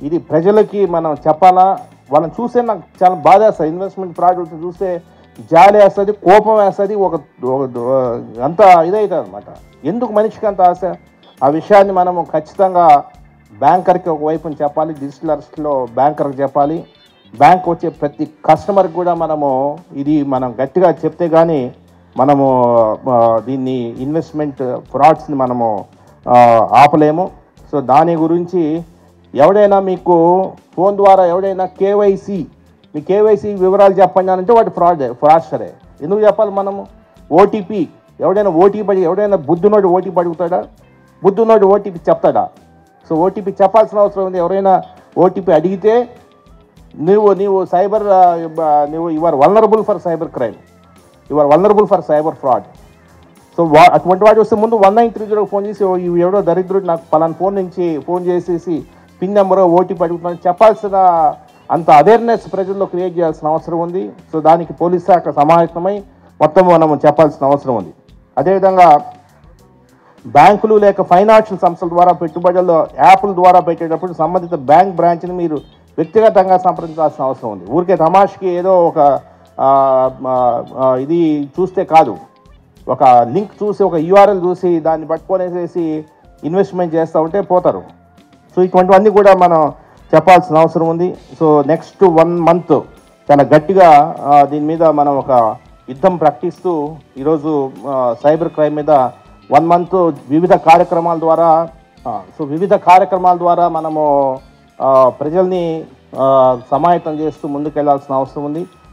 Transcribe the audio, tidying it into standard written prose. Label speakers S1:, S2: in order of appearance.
S1: ఇది ప్రజలకి మనం చెప్పాలా? వాళ్ళని చూస్తే నాకు చాలా బాధ వేస్తుంది. ఇన్వెస్ట్మెంట్ ప్రాజెక్ట్ చూస్తే జాలి వేస్తుంది, కోపం వేస్తుంది, అంత ఇదవుతుంది అనమాట. ఎందుకు మనిషికి అంత ఆశ? ఆ విషయాన్ని మనము ఖచ్చితంగా బ్యాంకర్కి ఒకవైపుని చెప్పాలి, డిజిటల్ అరెస్ట్లో బ్యాంకర్కి చెప్పాలి. బ్యాంక్ వచ్చే ప్రతి కస్టమర్కి కూడా మనం గట్టిగా చెప్తే కానీ మనము దీన్ని ఇన్వెస్ట్మెంట్ ఫ్రాడ్స్ని మనము ఆపలేము. సో దాని గురించి ఎవడైనా మీకు ఫోన్ ద్వారా ఎవడైనా మీ కేవైసీ వివరాలు చెప్పండి అంటే వాటి ఫ్రాడ్స్టరే. ఎందుకు చెప్పాలి మనము? ఓటీపీ ఎవడైనా బుద్ధునోడు ఓటీపీ అడుగుతాడా? బుద్ధునోడు ఓటీపీ చెప్తాడా? సో ఓటీపీ చెప్పాల్సిన అవసరం ఉంది. ఎవరైనా ఓటీపీ అడిగితే నువ్వు you are vulnerable for cyber crime, you are vulnerable for cyber fraud. So అటువంటి వాటి వస్తే ముందు 1930 ఫోన్ చేసి ఎవడో దరిద్రుడు నాకు పలానా ఫోన్ నుంచి ఫోన్ చేసేసి పిన్ నెంబర్ ఓటీపీ అడుగుతున్నాను చెప్పాల్సిన అంత అవేర్నెస్ ప్రజల్లో క్రియేట్ చేయాల్సిన అవసరం ఉంది. సో దానికి పోలీస్ శాఖ సమాయత్తమై మొత్తం మనం చెప్పాల్సిన అవసరం ఉంది. అదేవిధంగా బ్యాంకులు లేక ఫైనాన్షియల్ సంస్థల ద్వారా పెట్టుబడుల్లో యాప్ల ద్వారా పెట్టేటప్పుడు సంబంధిత బ్యాంక్ బ్రాంచ్ని మీరు వ్యక్తిగతంగా సంప్రదించాల్సిన అవసరం ఉంది. ఊరికే తమాష్కి ఏదో ఒక ఇది చూస్తే కాదు, ఒక లింక్ చూసి ఒక యూఆర్ఎల్ చూసి దాన్ని పట్టుకొనేసేసి ఇన్వెస్ట్మెంట్ చేస్తూ ఉంటే పోతారు. సో ఇటువంటివన్నీ కూడా మనం చెప్పాల్సిన అవసరం ఉంది. సో నెక్స్ట్ 1 month చాలా గట్టిగా దీని మీద మనం ఒక యుద్ధం ప్రకటిస్తూ ఈరోజు సైబర్ క్రైమ్ మీద 1 month వివిధ కార్యక్రమాల ద్వారా మనము ప్రజల్ని సమాయత్తం చేస్తూ ముందుకెళ్లాల్సిన అవసరం ఉంది.